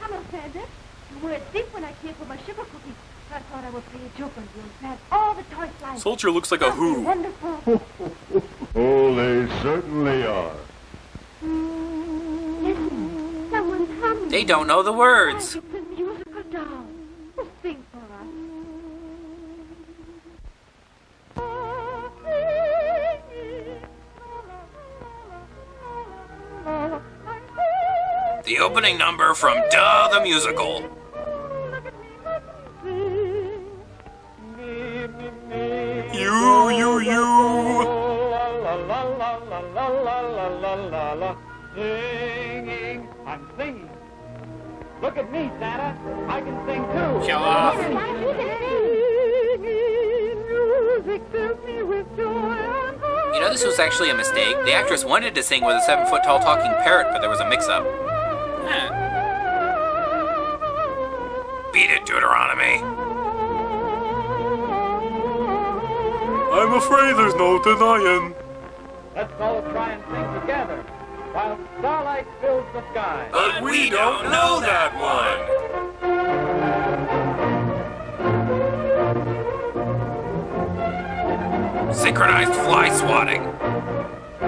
Hello, Santa. You were asleep when I came for my sugar cookies. I thought I would play a joke on you and had all the toys like Soldier looks like a who. Wonderful. Oh, they certainly are. Listen, someone's humming. They don't know the words. It's a musical doll. Sing for us. The opening number from Duh the Musical. You. Singing. I'm singing. Look at me, Santa. I can sing too. Show off. You know, this was actually a mistake. The actress wanted to sing with a 7-foot-tall talking parrot, but there was a mix-up. Huh. Beat it, Deuteronomy. I'm afraid there's no denying. Let's all try and sing together while starlight fills the sky. But we don't know that one. Synchronized fly swatting.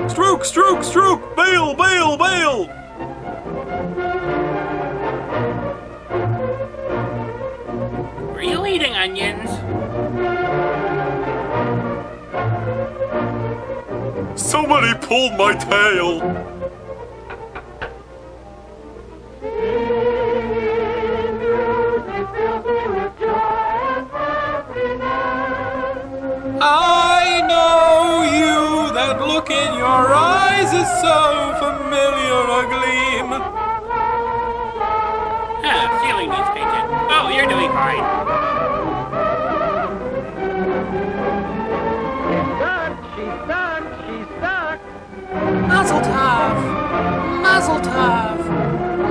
Stroke, stroke, stroke! Bail, bail, bail! Were you eating onions? Somebody pulled my tail! I know you, that look in your eyes is so familiar a gleam. Ceiling needs painted. Oh, you're doing fine. She's stuck. She's stuck. Mazel tov, mazel tov,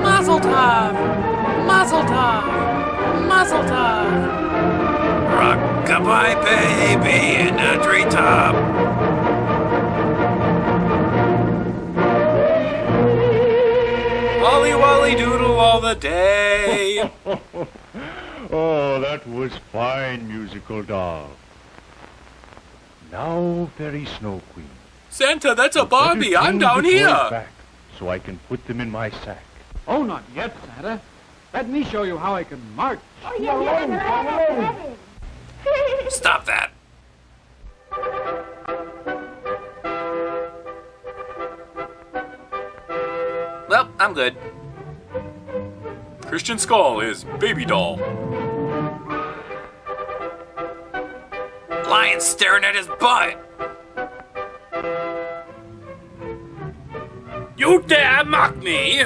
mazel tov, mazel tov, mazel tov. Rock-a-bye baby in the treetop. Wally wally doodle all the day. Oh, that was fine, musical doll. Now, Fairy Snow Queen. Santa, that's a Barbie. Better I'm bring down the toys here. back so I can put them in my sack. Oh, not yet, Santa. Let me show you how I can march. Oh, yeah. Stop that. Well, I'm good. Christian Skull is Baby Doll. Lion's staring at his butt. You dare mock me?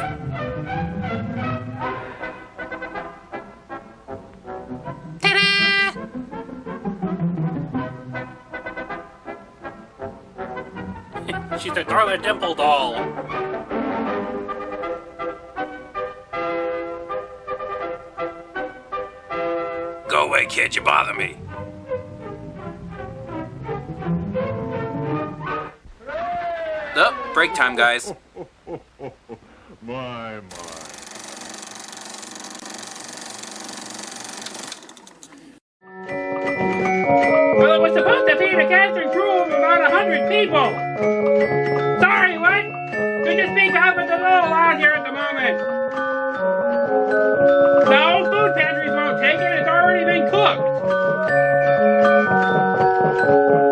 She's a Darla Dimple doll. Go away, kid. You bother me. Oh, break time, guys. My. Well, it was supposed to feed a cast and crew of about 100 people. Sorry, what? Could you speak up? It's a little loud here at the moment. No, food pantries won't take it. It's already been cooked.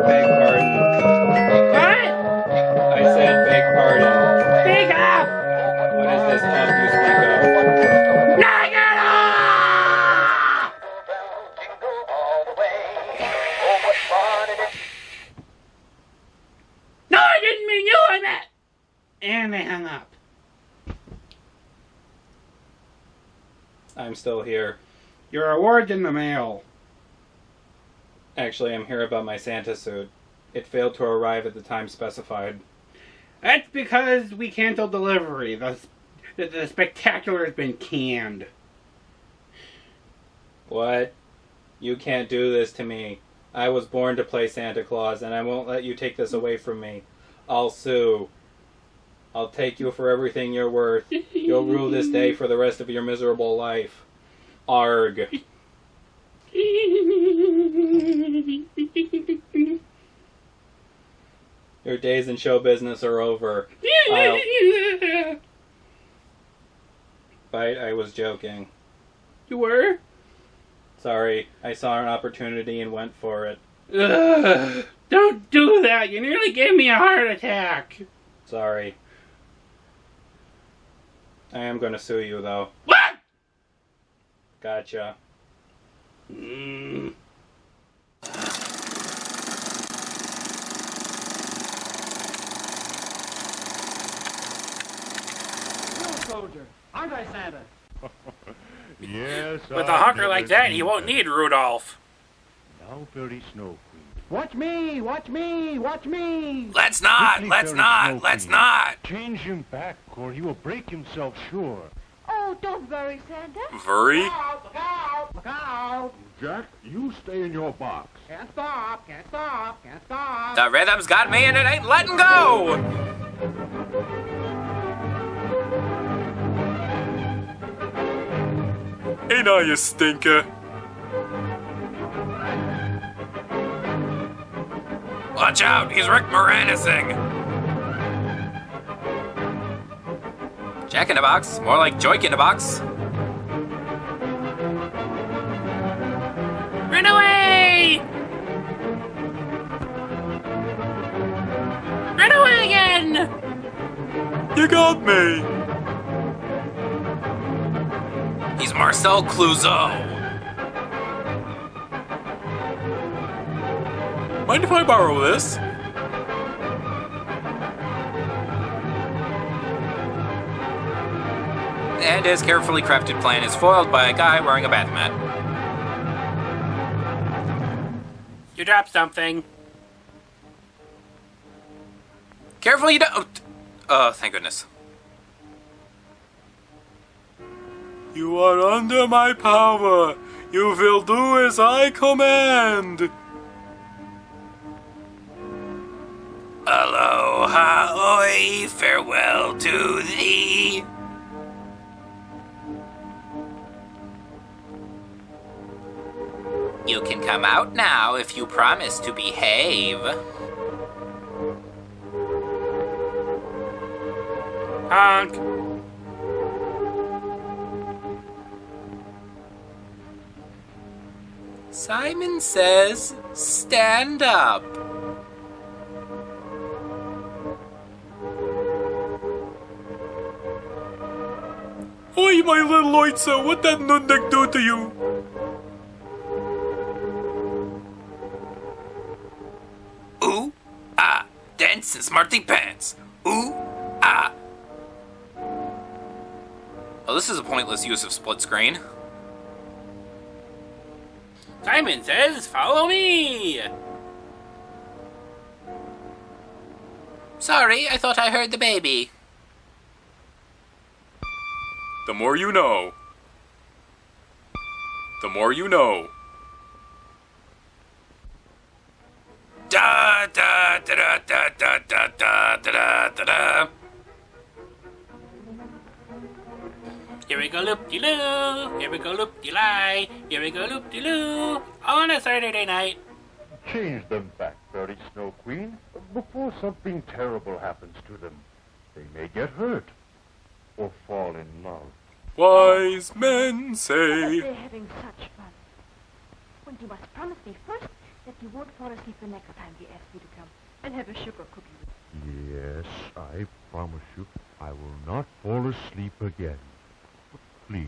Beg pardon. What? I said beg pardon. Speak up! What is this off you speak of? No, I didn't mean you, I meant... And they hung up. I'm still here. Your award's in the mail. Actually, I'm here about my Santa suit. It failed to arrive at the time specified. That's because we canceled delivery. The spectacular has been canned. What? You can't do this to me. I was born to play Santa Claus, and I won't let you take this away from me. I'll sue. I'll take you for everything you're worth. You'll rue this day for the rest of your miserable life. Arg. Your days in show business are over. I was joking. You were? Sorry, I saw an opportunity and went for it. Ugh, don't do that! You nearly gave me a heart attack! Sorry. I am going to sue you, though. What? Gotcha. Soldier, aren't I, Santa? Yes, With a hunker like that, he won't need Rudolph. Now, Fairy Snow Queen. Watch me! Watch me! Watch me! Let's not! Quickly, Let's Fairy not! Snow Let's Queen. not! Change him back, or he will break himself sure. Oh, don't worry, Santa. Furry? Look out! Look out! Jack, you stay in your box. Can't stop! Can't stop! Can't stop! The rhythm's got me and it ain't letting go! Hey now, you stinker. Watch out, he's Rick Moranising. Jack in the Box, more like Joik in the Box. Run away! Run away again! You got me. He's Marcel Clouseau. Mind if I borrow this? And his carefully crafted plan is foiled by a guy wearing a bath mat. You dropped something. Careful you don't... Oh, thank goodness. You are under my power. You will do as I command. Aloha, oi, farewell to thee. You can come out now if you promise to behave. Honk. Simon says, stand up. Oi, my little oitza, what that nundak do to you? Ooh, ah, dance and smarty pants. Ooh, ah. Oh, this is a pointless use of split screen. Simon says, follow me! Sorry, I thought I heard the baby. The more you know. The more you know. Da da da da da da da da da da da. Here we go loop-de-loo, here we go loop-de-lie, here we go loop-de-loo, on a Saturday night. Change them back, Fairy Snow Queen, before something terrible happens to them. They may get hurt or fall in love. Wise men say. They're having such fun. Well, you must promise me first that you won't fall asleep the next time you ask me to come and have a sugar cookie with you. Yes, I promise you, I will not fall asleep again. But please.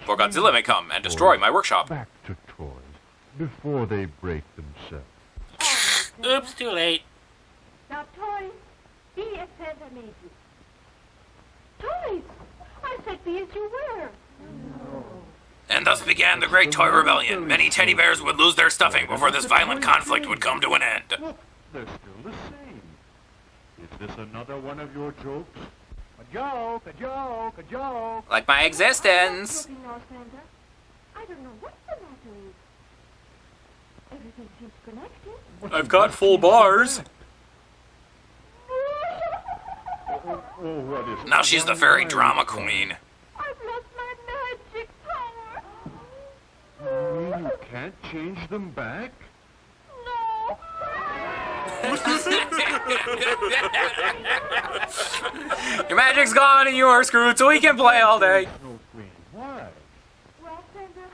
For Godzilla may come and destroy my workshop. Back to toys before they break themselves. Oops, too late. Now, toys, be as Santa made you. Toys! I said be as you were. And thus began the Great Toy Rebellion. Many teddy bears would lose their stuffing before this violent conflict would come to an end. Look, they're still the same. Is this another one of your jokes? A joke, a joke, a joke. Like my existence. Now, Santa. I don't know what the matter is. Everything seems connected. I've got full bars. What is Now she's the fairy drama queen. I've lost my magic power. You mean you can't change them back? No. Your magic's gone and you are screwed, so we can play all day. Snow Queen, why? Well, Santa,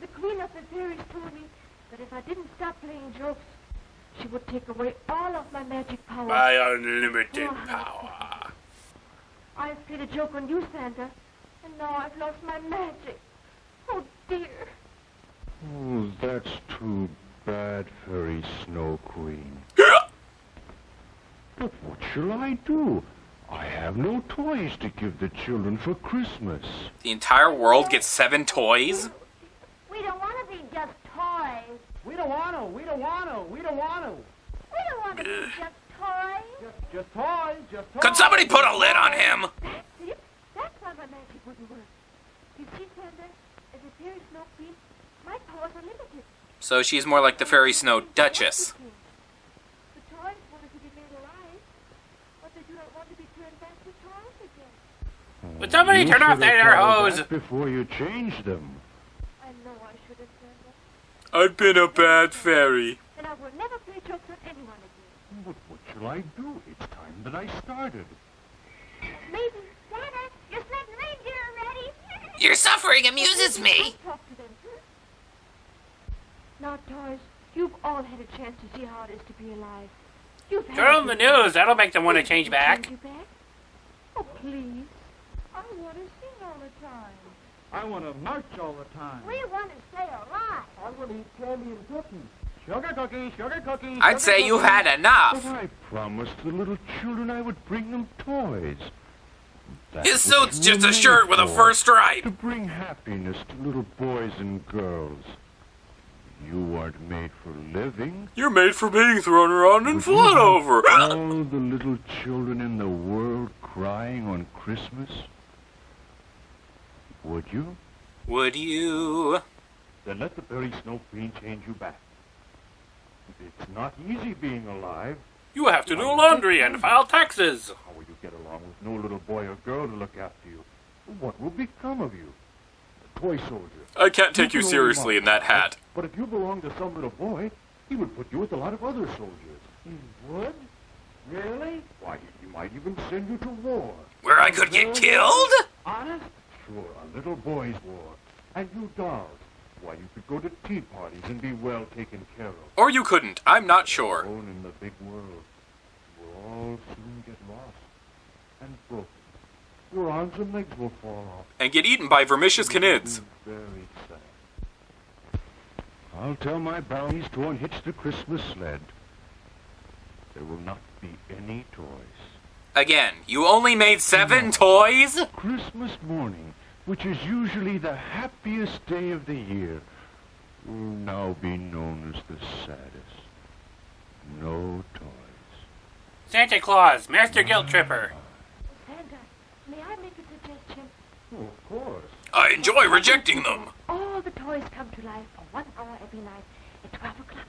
the Queen of the Fairies told me that if I didn't stop playing jokes, she would take away all of my magic power. My unlimited power. I've played a joke on you, Santa, and now I've lost my magic. Oh, dear. Oh, that's too bad, Fairy Snow Queen. But what shall I do? I have no toys to give the children for Christmas. The entire world gets 7 toys? We don't want to be just toys. We don't want to. We don't want to. We don't want to. We don't want to be just toys. Just toys. Just toys. Could somebody put a lid on him? That's it. That's why my magic wouldn't work. You see, Santa, as a fairy snow queen, my powers are limited. So she's more like the Fairy Snow Duchess. The toys wanted to be made alive, but they do not want to be turned back to toys again. Would somebody turn off that air hose? Before you change them. I know I should have, Santa. I've been a bad fairy. And I will never play jokes on anyone again. But what shall I do? It's time that I started. Maybe, Santa, your sled and reindeer are ready. Your suffering amuses me. Talk to them. Now, toys, you've all had a chance to see how it is to be alive. You've had Turn on the news. That'll make them want to change back. You back? Oh, please. I want to sing all the time. I want to march all the time. We want to stay alive. I want to eat candy and cookies. Sugar cookies, sugar cookies. I'd say you've had But enough. I promised the little children I would bring them toys. That's His what suit's you just were a shirt made with a for, fur stripe. To bring happiness to little boys and girls. You aren't made for living. You're made for being thrown around and fought over. All the little children in the world crying on Christmas? Would you? Would you? Then let the Fairy Snow Queen change you back. It's not easy being alive. You have to do laundry and file taxes. How will you get along with no little boy or girl to look after you? What will become of you? A toy soldier. I can't take you can only seriously in that hat. But if you belong to some little boy, he would put you with a lot of other soldiers. He would? Really? Why, he might even send you to war. Where I could get killed? Honest? Sure, a little boy's war. And you dolls. Why, you could go to tea parties and be well taken care of. Or you couldn't. I'm not sure. Alone in the big world. We'll all soon get lost and broken. Your arms and legs will fall off. And get eaten by vermicious canids. Very sad. I'll tell my brownies to unhitch the Christmas sled. There will not be any toys. Again, you only made 7 toys? Christmas morning, which is usually the happiest day of the year, will now be known as the saddest. No toys. Santa Claus, Master Guilt Tripper. Santa, may I make a suggestion? Oh, of course. I enjoy rejecting them. All the toys come to life for 1 hour every night at 12 o'clock.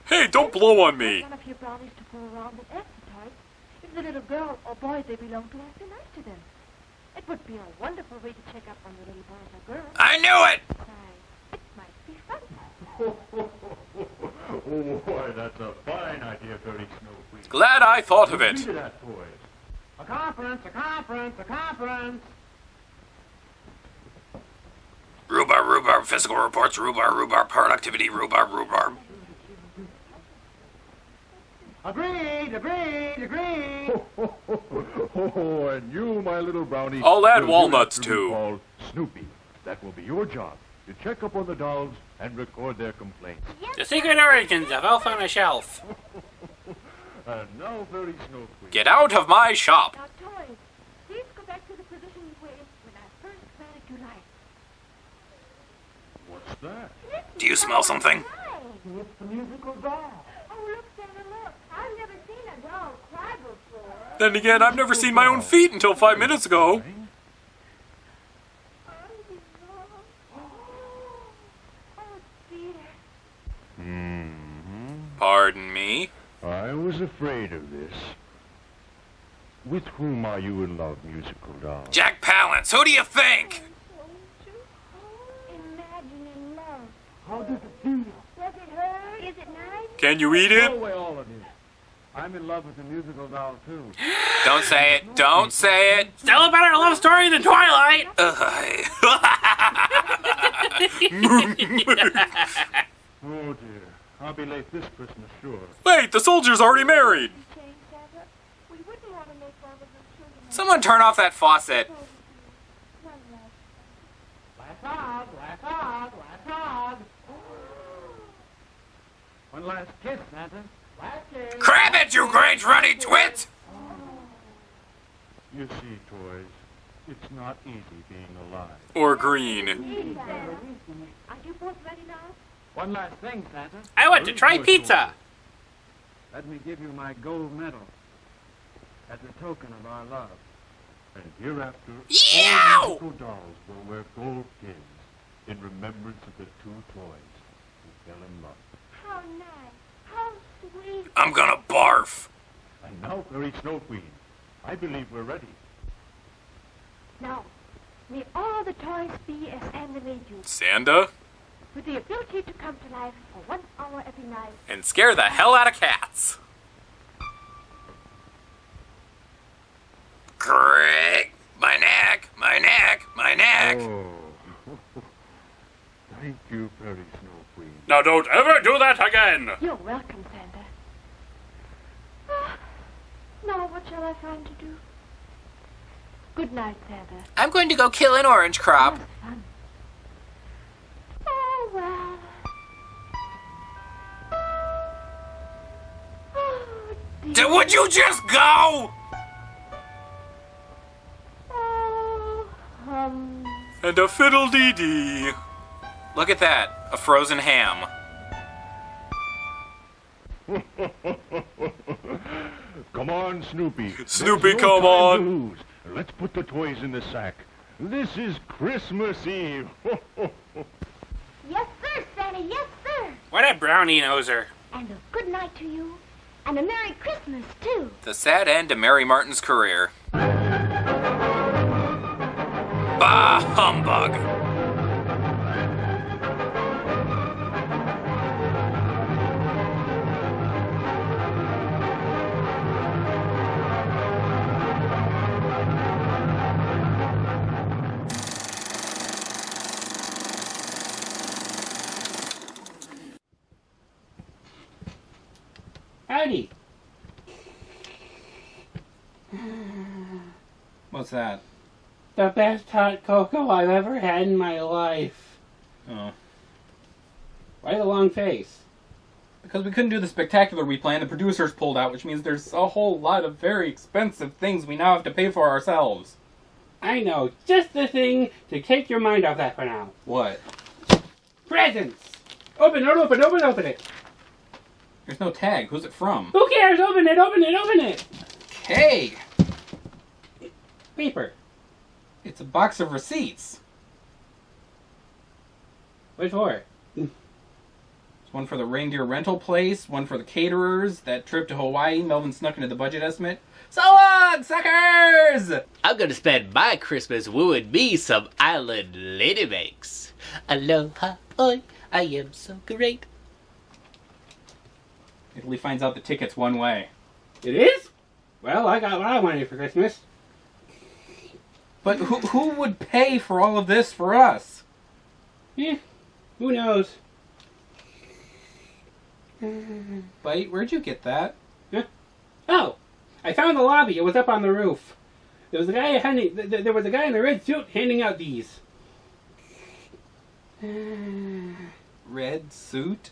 Hey, don't blow on me. One of your brownies to go around and ask the toys if the little girl or boy they belong to has been nice to them. It would be a wonderful way to check up on the little boys or girls. I knew it! It might be fun. Oh, boy, that's a fine idea, Fairy Snowflake. Glad I thought of it. Read that, boys. A conference, a conference, a conference. Rhubarb, physical reports, rhubarb, productivity, rhubarb. Agreed. Oh, and you, my little brownie. I'll add will walnuts, be too. called Snoopy. That will be your job. To check up on the dolls and record their complaints. The secret origins of Elf on a Shelf. And now, Fairy Snowflake. Get out of my shop! Now, toys, please go back to the position you were in when I first planted your life. What's that? Do you smell something? It's the musical doll. Oh, look, Santa, look. I've never seen a doll cry before. Then again, I've never seen my own feet until 5 minutes ago. Pardon me? I was afraid of this. With whom are you in love, musical doll? Jack Palance, who do you think? Imagining love. How does it feel? Does it hurt? Is it nice? Can you eat Go it? away, all of you. I'm in love with the musical doll, too. Don't say it. Don't say it. Still a better love story than Twilight. Oh, dear. I'll be late this Christmas, sure. Wait, the soldier's already married. We wouldn't want to make love with the children. Someone turn off that faucet. Last hug. One last kiss, Santa. Last kiss. Crab it, you great ruddy twit! You see, toys, it's not easy being alive. Or green. Are you both ready now? One last thing, Santa. I want to try pizza. Let me give you my gold medal as a token of our love. And hereafter, Yow! all musical dolls will wear gold pins in remembrance of the two toys who fell in love. How nice. How sweet. I'm gonna barf. And now, Fairy Snow Queen, I believe we're ready. Now, may all the toys be as Santa made you, Santa? with the ability to come to life for 1 hour every night. And scare the hell out of cats. Greg! My neck! Oh. Thank you, Fairy Snow Queen. Now don't ever do that again. You're welcome, Santa. Now, what shall I find to do? Good night, Santa. I'm going to go kill an orange crop. That was fun. Oh, well. Oh, dear. Would you just go? Oh, And a fiddle-dee-dee. Look at that, a frozen ham. Come on, Snoopy. Snoopy, There's no come time on. to lose. Let's put the toys in the sack. This is Christmas Eve. yes, sir, Santa, yes, sir. What a brownie noser. And a good night to you. And a Merry Christmas, too. The sad end to Mary Martin's career. Bah, humbug. Howdy. What's that? The best hot cocoa I've ever had in my life. Oh. Why the long face? Because we couldn't do the spectacular we planned, the producers pulled out, which means there's a whole lot of very expensive things we now have to pay for ourselves. I know, just the thing to take your mind off that for now. What? Presents! Open it! There's no tag. Who's it from? Who cares? Open it! Okay! Paper. It's a box of receipts. What for? One for the reindeer rental place, one for the caterers, that trip to Hawaii Melvin snuck into the budget estimate. So long, suckers! I'm gonna spend my Christmas wooing me some island ladymakes. Aloha, oi, I am so great. Italy finds out the ticket's one way. It is? Well, I got what I wanted for Christmas. But who would pay for all of this for us? Who knows? Bite, where'd you get that? Huh? Oh, I found the lobby. It was up on the roof. There was a guy there was a guy in a red suit handing out these. Red suit?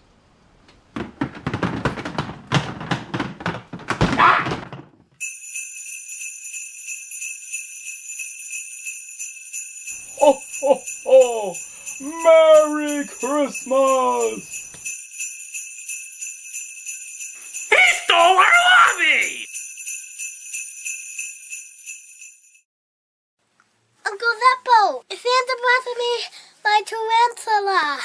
Ho, ho, ho! Merry Christmas! He stole our lobby! Uncle Zeppo, Santa brought me my tarantula.